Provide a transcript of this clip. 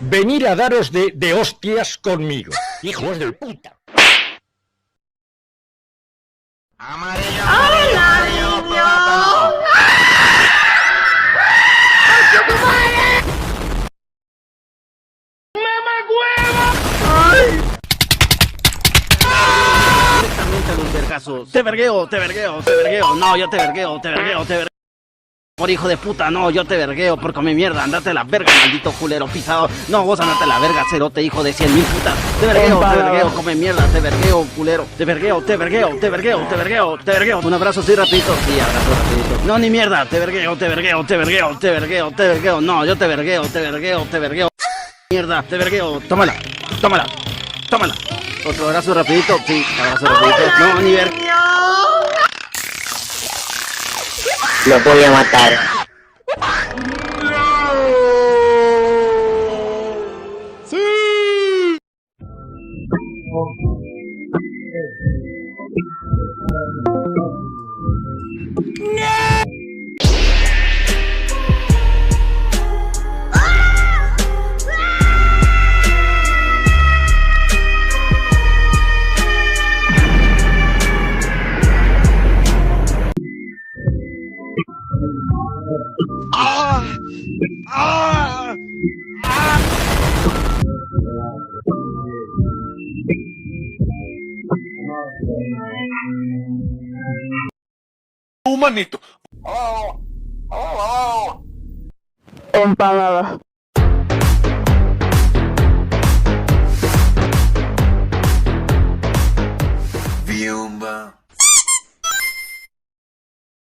Venir a daros de hostias conmigo, hijos de puta. Amarillo, amarillo, amarillo, plátano. Directamente a los vergazos. Te vergueo, te vergueo, te vergueo. No, yo te vergueo, te vergueo, te vergueo. Por hijo de puta, no, yo te vergueo por comer mierda, andate a la verga, maldito culero pisado. No, vos andate a la verga, cerote, hijo de 100.000 putas. Te vergueo, come mierda, te vergueo, culero. Te vergueo, te vergueo, te vergueo, te vergueo, te vergueo. Un abrazo así rapidito, sí, abrazo rapidito. No, ni mierda, te vergueo, te vergueo, te vergueo, te vergueo, te vergueo. No, yo te vergueo, te vergueo, te vergueo. Mierda, te vergueo, tómala, tómala, tómala. Otro abrazo rapidito, sí, abrazo rapidito. No, ni ver. Lo voy a matar. Humanito. Empanada. Viumba.